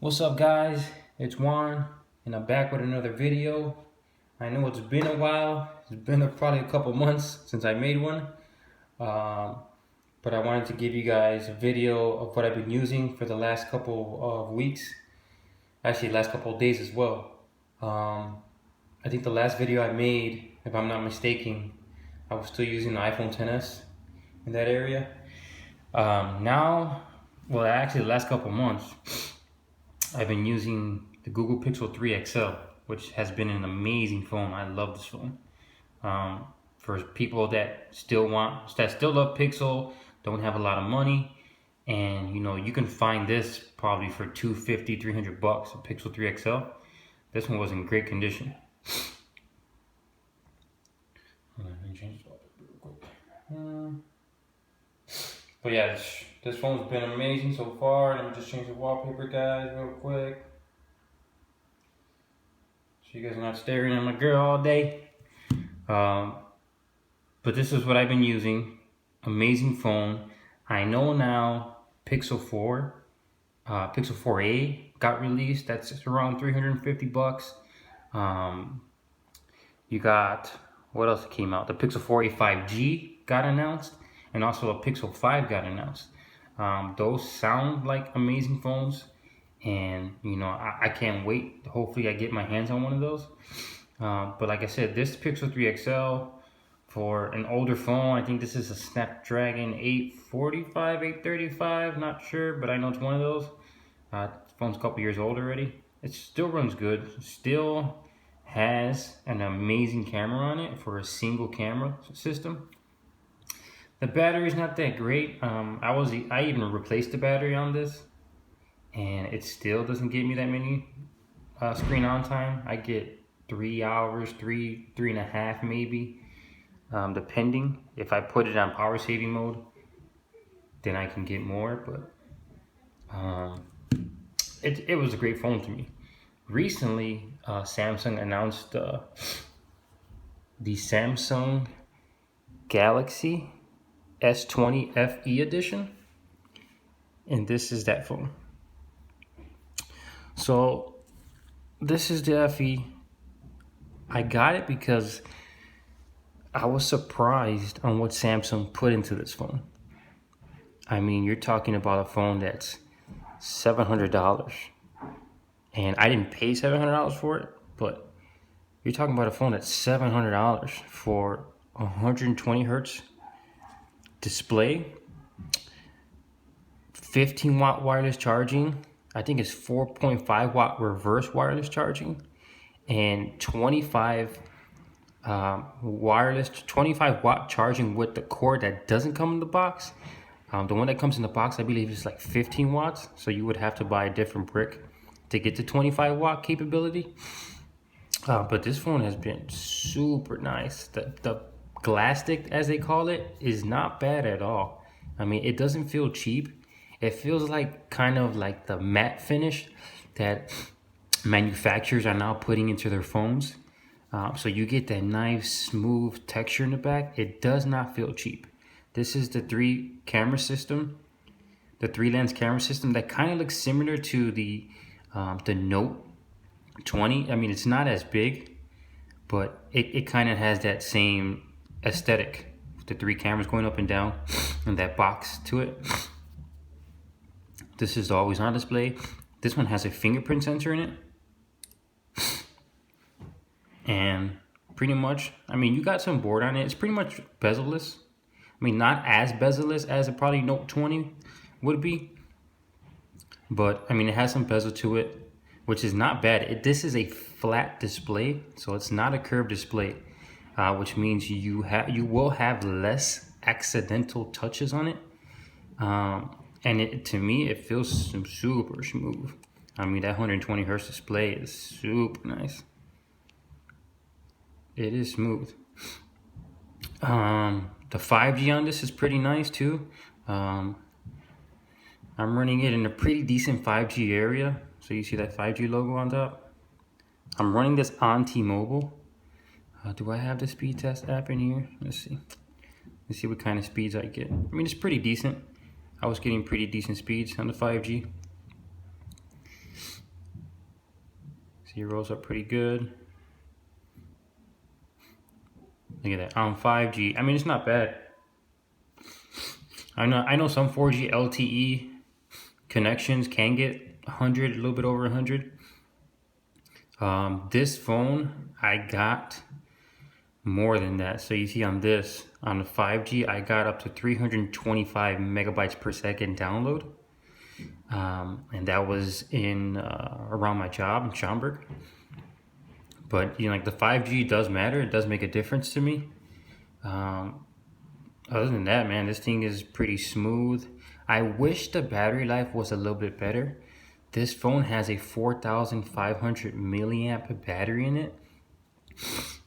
What's up, guys? It's Juan, and I'm back with another video. I know it's been a while. It's been probably a couple months since I made one. But I wanted to give you guys a video of what I've been using for the last couple of weeks. Actually, last couple of days as well. I think the last video I made, if I'm not mistaken, I was still using the iPhone XS in that area. Well, actually the last couple months, I've been using the Google Pixel 3 XL, which has been an amazing phone. I love this phone. For people that still love Pixel, don't have a lot of money, and you can find this probably for $250, $300, a Pixel 3 XL. This one was in great condition. Let me change it real quick. But yeah, this phone's been amazing so far. Let me just change the wallpaper, guys, real quick, so you guys are not staring at my girl all day. But this is what I've been using. Amazing phone. I know now Pixel 4a got released. That's around $350. You got, what else came out? The Pixel 4a 5G got announced, and also a Pixel 5 got announced. Those sound like amazing phones, and I can't wait. Hopefully I get my hands on one of those. But like I said, this Pixel 3 XL, for an older phone, I think this is a Snapdragon 845, 835, not sure, but I know it's one of those. The phone's a couple years old already. It still runs good, still has an amazing camera on it for a single camera system. The battery's not that great. I even replaced the battery on this, and it still doesn't give me that many screen on time. I get 3 hours, three and a half maybe, depending. If I put it on power saving mode, then I can get more, but it was a great phone to me. Recently, Samsung announced the Samsung Galaxy S20 FE edition, and this is that phone. So this is the FE. I got it because I was surprised on what Samsung put into this phone. I mean, you're talking about a phone that's $700, and I didn't pay $700 for it, but you're talking about a phone that's $700 for 120 hertz display, 15-watt wireless charging. I think it's 4.5-watt reverse wireless charging, and 25 watt charging with the cord that doesn't come in the box. The one that comes in the box, I believe, is like 15 watts, so you would have to buy a different brick to get the 25-watt capability. But this phone has been super nice. The Glastic, as they call it, is not bad at all. I mean, it doesn't feel cheap. It feels like kind of like the matte finish that manufacturers are now putting into their phones. So you get that nice smooth texture in the back. It does not feel cheap. This is the 3 lens camera system that kind of looks similar to the Note 20. I mean, it's not as big, but it kind of has that same aesthetic with the 3 cameras going up and down and that box to it. This is the always on display. This one has a fingerprint sensor in it, and pretty much, I mean, you got some board on it. It's pretty much bezel-less. I mean, not as bezel-less as a probably Note 20 would be, but I mean, it has some bezel to it, which is not bad. This is a flat display, so it's not a curved display, which means you will have less accidental touches on it. And to me, it feels super smooth. I mean, that 120 hertz display is super nice. It is smooth. The 5G on this is pretty nice too. I'm running it in a pretty decent 5G area. So you see that 5G logo on top. I'm running this on T-Mobile. Do I have the speed test app in here? Let's see. Let's see what kind of speeds I get. I mean, it's pretty decent. I was getting pretty decent speeds on the 5G. He rolls up pretty good. Look at that, on 5G. I mean, it's not bad. I know some 4G LTE connections can get 100, a little bit over 100. This phone, I got more than that. So you see on the 5G, I got up to 325 megabytes per second download. And that was in around my job in Schaumburg. But you know, like the 5G does matter. It does make a difference to me. Other than that, man, this thing is pretty smooth. I wish the battery life was a little bit better. This phone has a 4,500 milliamp battery in it.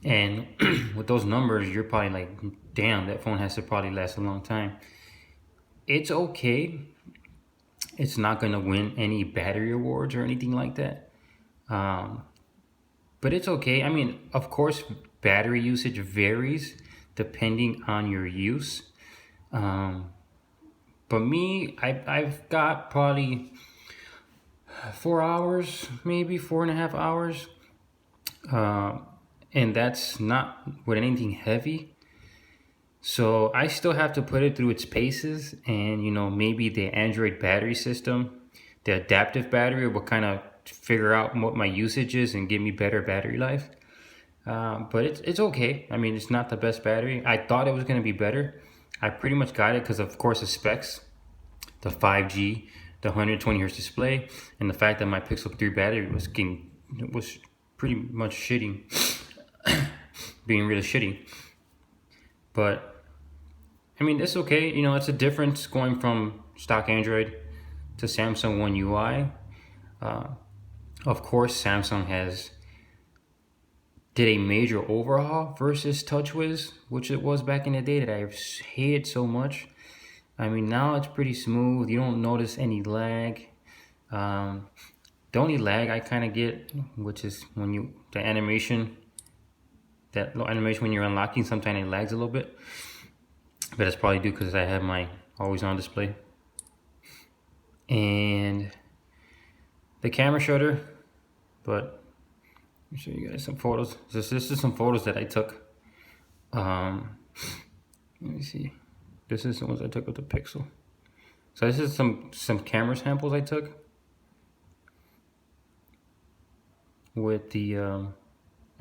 And with those numbers, you're probably like, damn, that phone has to probably last a long time. It's okay. It's not going to win any battery awards or anything like that. But it's okay. I mean, of course, battery usage varies depending on your use. But me, I've got probably 4 hours, maybe 4.5 hours. And that's not with anything heavy. So I still have to put it through its paces, and you know, maybe the Android battery system, the adaptive battery, will kind of figure out what my usage is and give me better battery life. But it's okay. I mean, it's not the best battery. I thought it was going to be better. I pretty much got it because, of course, the specs, the 5G, the 120 hertz display, and the fact that my Pixel 3 battery was pretty much shitty, being really shitty. But I mean, it's okay. You know, it's a difference going from stock Android to Samsung One UI. Of course, Samsung did a major overhaul versus TouchWiz, which it was back in the day that I hated so much. I mean, now it's pretty smooth. You don't notice any lag. The only lag I kind of get, which is when the animation, that little animation when you're unlocking, sometimes it lags a little bit. But that's probably due because I have my always on display. And the camera shutter, but let me show you guys some photos. This is some photos that I took. Let me see. This is the ones I took with the Pixel. So this is some camera samples I took with the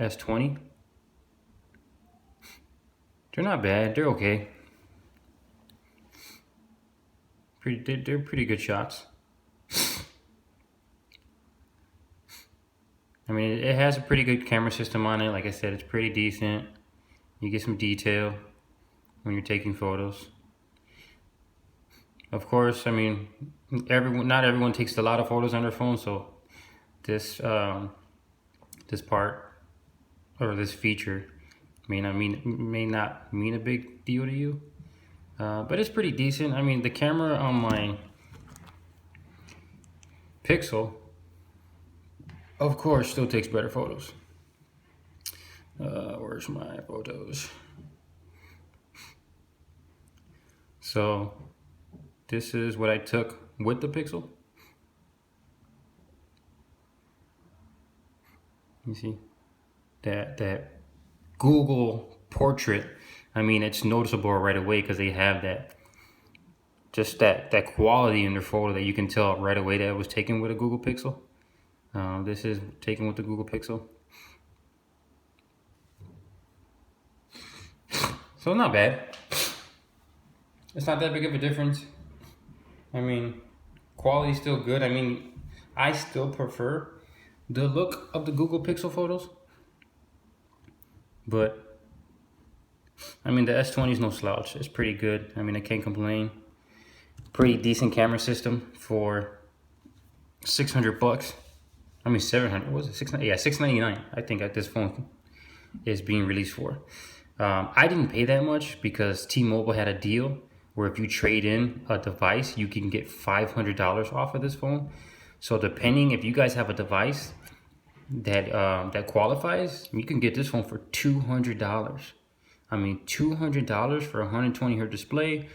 S20. They're not bad. They're okay. They're pretty good shots. I mean, it has a pretty good camera system on it. Like I said, it's pretty decent. You get some detail when you're taking photos. Of course, I mean, not everyone takes a lot of photos on their phone, so this part or this feature may not mean a big deal to you. But it's pretty decent. I mean, the camera on my Pixel, of course, still takes better photos. Where's my photos? So this is what I took with the Pixel. You see that Google portrait. I mean, it's noticeable right away because they have that quality in their photo that you can tell right away that it was taken with a Google Pixel. This is taken with the Google Pixel. So not bad. It's not that big of a difference. I mean, quality's still good. I mean, I still prefer the look of the Google Pixel photos. But I mean, the S20 is no slouch. It's pretty good. I mean, I can't complain. Pretty decent camera system for $600. I mean, 700. What was it? 690. Yeah, $699. I think this phone is being released for. I didn't pay that much because T-Mobile had a deal where if you trade in a device, you can get $500 off of this phone. So depending if you guys have a device that qualifies, you can get this phone for $200. I mean, $200 for a 120 hertz display,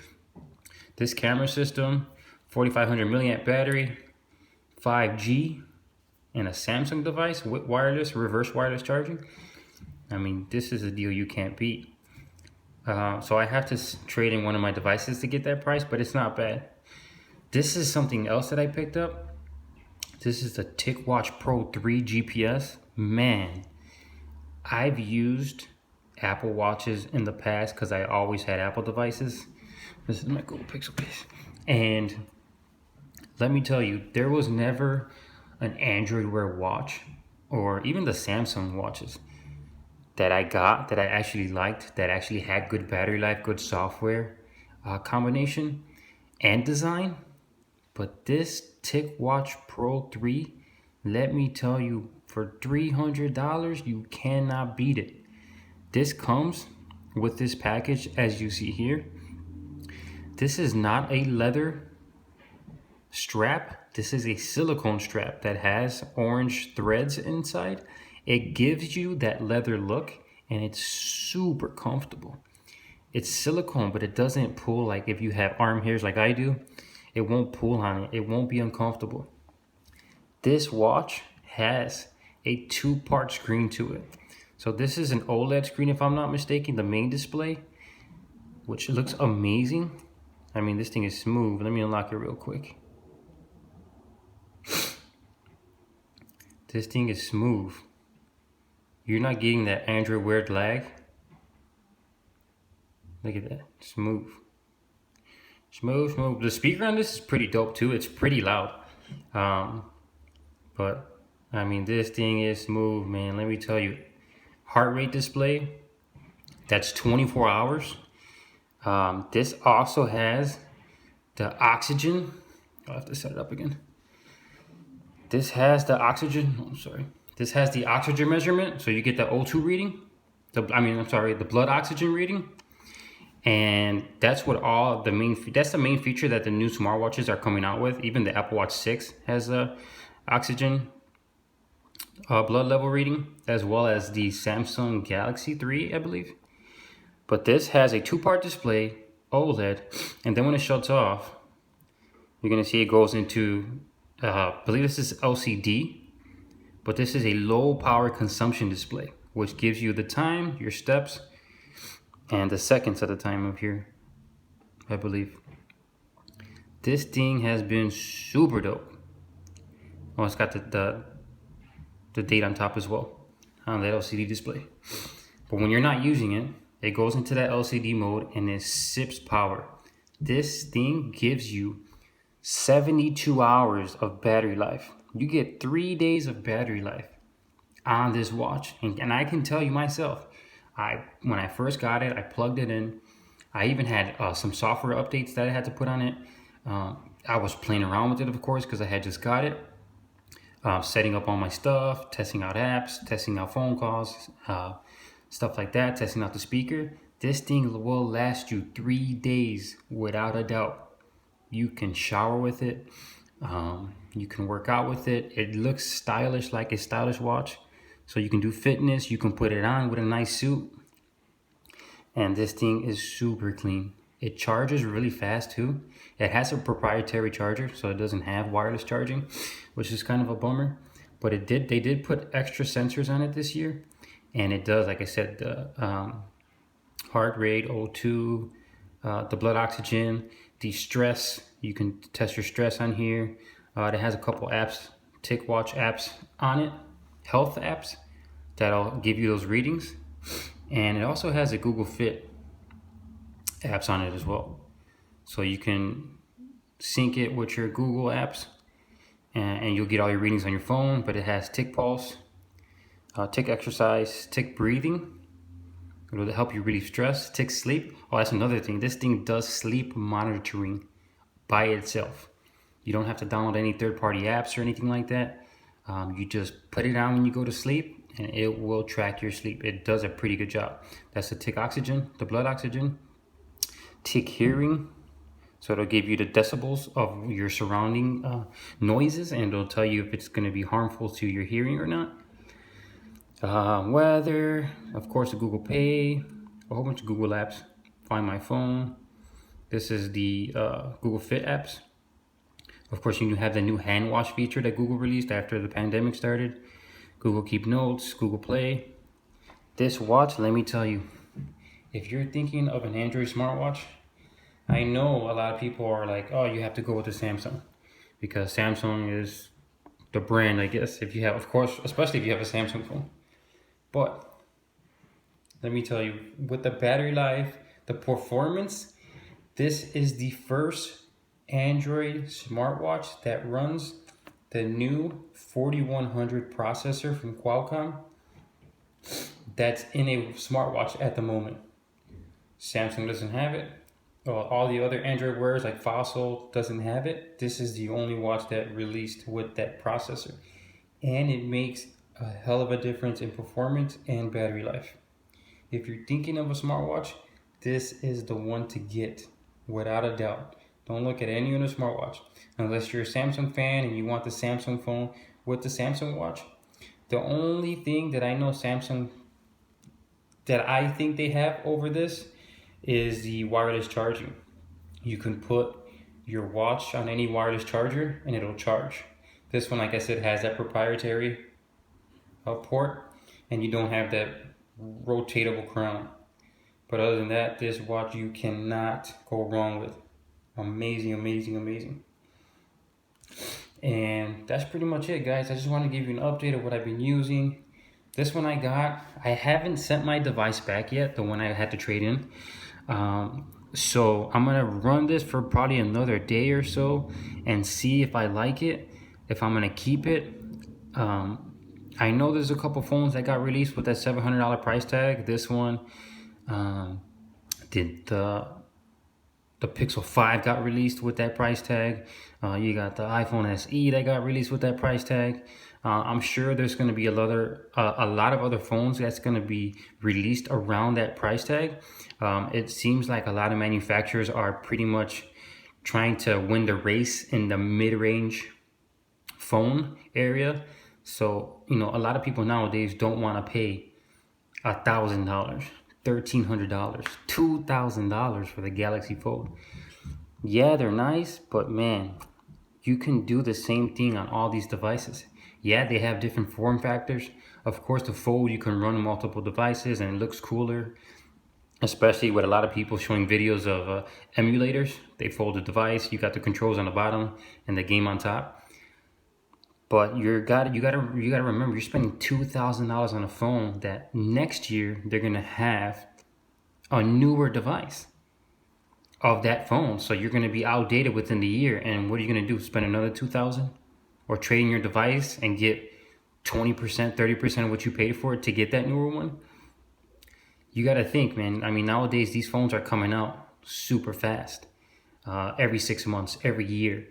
this camera system, 4,500 milliamp battery, 5G, and a Samsung device with reverse wireless charging, I mean, this is a deal you can't beat. So I have to trade in one of my devices to get that price, but it's not bad. This is something else that I picked up. This is the TickWatch Pro 3 GPS. Man, I've used Apple Watches in the past because I always had Apple devices. This is my Google Pixel case. And let me tell you, there was never an Android Wear watch or even the Samsung watches that I got that I actually liked, that actually had good battery life, good software combination and design. But this TickWatch Pro 3, let me tell you, for $300, you cannot beat it. This comes with this package, as you see here. This is not a leather strap. This is a silicone strap that has orange threads inside. It gives you that leather look, and it's super comfortable. It's silicone, but it doesn't pull like if you have arm hairs like I do. It won't pull on it. It won't be uncomfortable. This watch has a 2-part screen to it. So this is an OLED screen, if I'm not mistaken, the main display, which looks amazing. I mean, this thing is smooth. Let me unlock it real quick. This thing is smooth. You're not getting that Android Wear lag. Look at that, smooth. Smooth. The speaker on this is pretty dope too. It's pretty loud. But I mean, this thing is smooth, man. Let me tell you, heart rate display, that's 24 hours. This also has the oxygen. I'll have to set it up again. This has the oxygen, This has the oxygen measurement, so you get the O2 reading. The blood oxygen reading. And that's what that's the main feature that the new smartwatches are coming out with. Even the Apple Watch 6 has a oxygen blood level reading, as well as the Samsung Galaxy 3, I believe. But this has a 2-part display, OLED, and then when it shuts off, you're gonna see it goes into, I believe this is LCD, but this is a low power consumption display, which gives you the time, your steps, and the seconds at the time of here, I believe. This thing has been super dope. Oh, it's got the date on top as well on that LCD display. But when you're not using it, it goes into that LCD mode and it sips power. This thing gives you 72 hours of battery life. You get 3 days of battery life on this watch. And I can tell you myself, when I first got it, I plugged it in. I even had some software updates that I had to put on it. I was playing around with it, of course, because I had just got it. Setting up all my stuff, testing out apps, testing out phone calls, stuff like that, testing out the speaker. This thing will last you 3 days without a doubt. You can shower with it. You can work out with it. It looks stylish, like a stylish watch. So you can do fitness, you can put it on with a nice suit. And this thing is super clean. It charges really fast too. It has a proprietary charger, so it doesn't have wireless charging, which is kind of a bummer. But they did put extra sensors on it this year. And it does, like I said, the heart rate, O2, the blood oxygen, the stress. You can test your stress on here. It has a couple apps, TickWatch apps on it. Health apps that'll give you those readings, and it also has a Google Fit apps on it as well, so you can sync it with your Google apps and you'll get all your readings on your phone. But it has tick pulse, tick exercise, tick breathing. It'll help you relieve stress, tick sleep. Oh, that's another thing, this thing does sleep monitoring by itself. You don't have to download any third-party apps or anything like that. You just put it on when you go to sleep and it will track your sleep. It does a pretty good job. That's the tick oxygen, the blood oxygen. Tick hearing, so it'll give you the decibels of your surrounding noises, and it'll tell you if it's going to be harmful to your hearing or not. Weather, of course, the Google Pay, a whole bunch of Google apps. Find My Phone. This is the Google Fit apps. Of course, you have the new hand wash feature that Google released after the pandemic started. Google Keep Notes, Google Play. This watch, let me tell you, if you're thinking of an Android smartwatch, I know a lot of people are like, oh, you have to go with the Samsung because Samsung is the brand, I guess, if you have, of course, especially if you have a Samsung phone. But let me tell you, with the battery life, the performance, this is the first Android smartwatch that runs the new 4100 processor from Qualcomm that's in a smartwatch at the moment. Samsung doesn't have it. All the other Android wearers like Fossil doesn't have it. This is the only watch that released with that processor. And it makes a hell of a difference in performance and battery life. If you're thinking of a smartwatch, this is the one to get, without a doubt. Don't look at any other smartwatch. Unless you're a Samsung fan and you want the Samsung phone with the Samsung watch. The only thing that I know Samsung, that I think they have over this, is the wireless charging. You can put your watch on any wireless charger and it'll charge. This one, like I said, has that proprietary port, and you don't have that rotatable crown. But other than that, this watch you cannot go wrong with. Amazing, amazing, amazing. And that's pretty much it, guys. I just want to give you an update of what I've been using. This one I got, I haven't sent my device back yet, the one I had to trade in. So I'm gonna run this for probably another day or so and see if I like it, if I'm gonna keep it. I know there's a couple phones that got released with that $700 price tag. This one, did the Pixel 5 got released with that price tag. You got the iPhone SE that got released with that price tag. I'm sure there's going to be a lot of other phones that's going to be released around that price tag. It seems like a lot of manufacturers are pretty much trying to win the race in the mid-range phone area. So, you know, a lot of people nowadays don't want to pay $1,000, $1,300, $2,000 for the Galaxy Fold. Yeah, they're nice, but man, you can do the same thing on all these devices. Yeah, they have different form factors. Of course, the Fold, you can run multiple devices and it looks cooler, especially with a lot of people showing videos of emulators. They fold the device, you got the controls on the bottom and the game on top. But you gotta remember, you're spending $2,000 on a phone that next year they're gonna have a newer device of that phone. So you're gonna be outdated within the year. And what are you gonna do? Spend another $2,000? Or trading your device and get 20%, 30% of what you paid for it to get that newer one? You gotta think, man. I mean, nowadays these phones are coming out super fast, every 6 months, every year,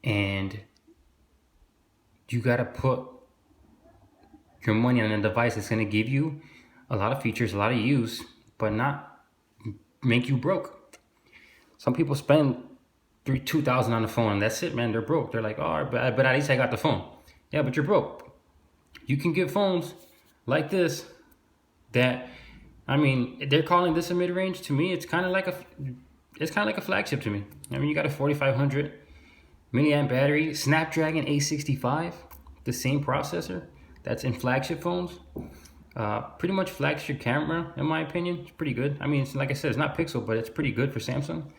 and you gotta put your money on a device that's gonna give you a lot of features, a lot of use, but not make you broke. Some people spend $2,000 on the phone and that's it, man. They're broke. They're like, oh, but at least I got the phone. Yeah, but you're broke. You can get phones like this that, I mean, they're calling this a mid-range. To me, it's kind of like a flagship to me. I mean, you got a 4500 milliamp battery, Snapdragon 865, the same processor that's in flagship phones. Pretty much flagship camera, in my opinion. It's pretty good. I mean, it's, like I said, it's not Pixel, but it's pretty good for Samsung.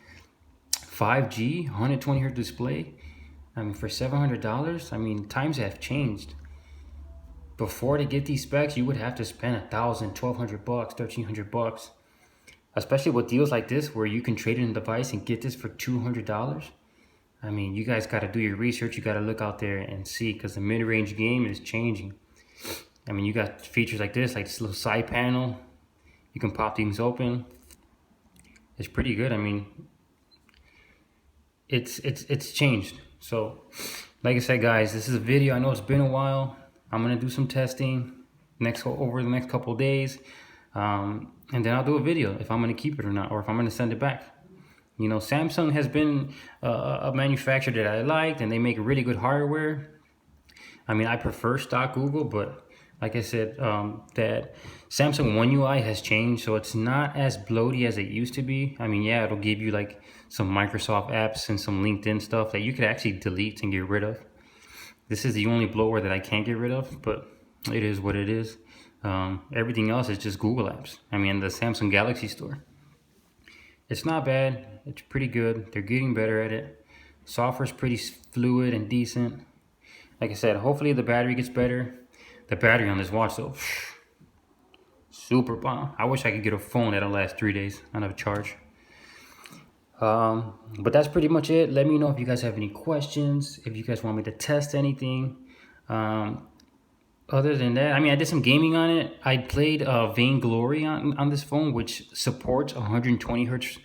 5G, 120 hertz display. I mean, for $700, I mean, times have changed. Before to get these specs, you would have to spend $1,000, $1,200, $1,300, especially with deals like this where you can trade in a device and get this for $200. I mean, you guys got to do your research. You got to look out there and see, because the mid-range game is changing. I mean, you got features like this little side panel. You can pop things open. It's pretty good. I mean, it's changed. So like I said, guys, this is a video. I know it's been a while. I'm gonna do some testing over the next couple of days, and then I'll do a video if I'm gonna keep it or not, or if I'm gonna send it back. You know, Samsung has been a manufacturer that I liked, and they make really good hardware. I mean, I prefer stock Google, but Like I said, that Samsung One UI has changed, so it's not as bloaty as it used to be. I mean, yeah, it'll give you like some Microsoft apps and some LinkedIn stuff that you could actually delete and get rid of. This is the only bloatware that I can't get rid of, but it is what it is. Everything else is just Google apps. I mean, the Samsung Galaxy Store. It's not bad. It's pretty good. They're getting better at it. Software's pretty fluid and decent. Like I said, hopefully the battery gets better. The battery on this watch though, super bomb. I wish I could get a phone that'll last 3 days on a charge. But that's pretty much it. Let me know if you guys have any questions, if you guys want me to test anything. Other than that, I mean, I did some gaming on it. I played Vainglory on this phone, which supports 120 hertz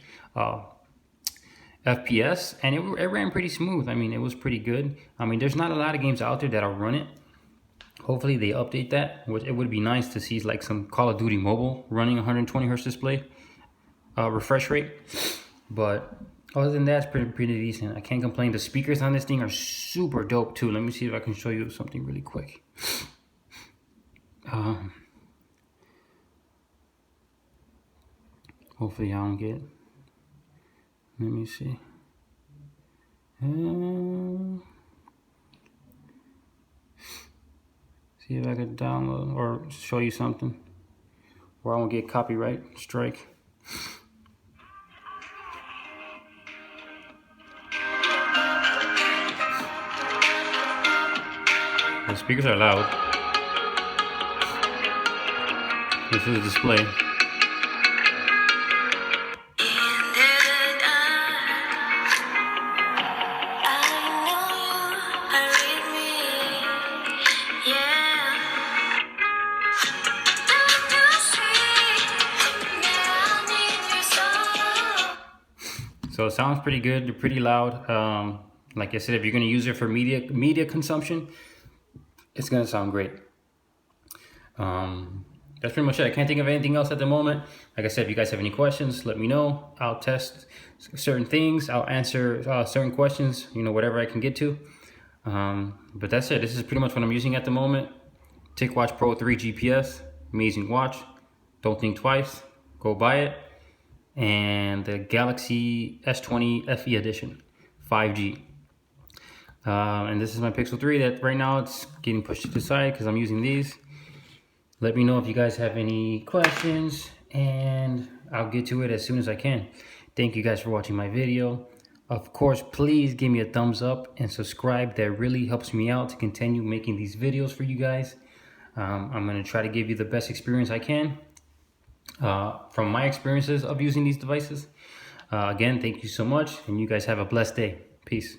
FPS, and it ran pretty smooth. I mean, it was pretty good. I mean, there's not a lot of games out there that'll run it. Hopefully they update that. It would be nice to see like some Call of Duty Mobile running 120 hertz display refresh rate. But other than that, it's pretty decent. I can't complain. The speakers on this thing are super dope too. Let me see if I can show you something really quick. Hopefully I don't get. Let me see. See if I could download or show you something where I won't get copyright strike. The speakers are loud. This is the display. So it sounds pretty good. They're pretty loud. Like I said, if you're going to use it for media consumption, it's going to sound great. That's pretty much it. I can't think of anything else at the moment. Like I said, if you guys have any questions, let me know. I'll test certain things. I'll answer certain questions, you know, whatever I can get to. But that's it. This is pretty much what I'm using at the moment. TickWatch Pro 3 GPS. Amazing watch. Don't think twice. Go buy it. And the Galaxy S20 FE edition 5G. And this is my Pixel 3 that right now it's getting pushed to the side because I'm using these. Let me know if you guys have any questions and I'll get to it as soon as I can. Thank you guys for watching my video. Of course, please give me a thumbs up and subscribe. That really helps me out to continue making these videos for you guys. I'm going to try to give you the best experience I can. From my experiences of using these devices. Again, thank you so much, and you guys have a blessed day. Peace.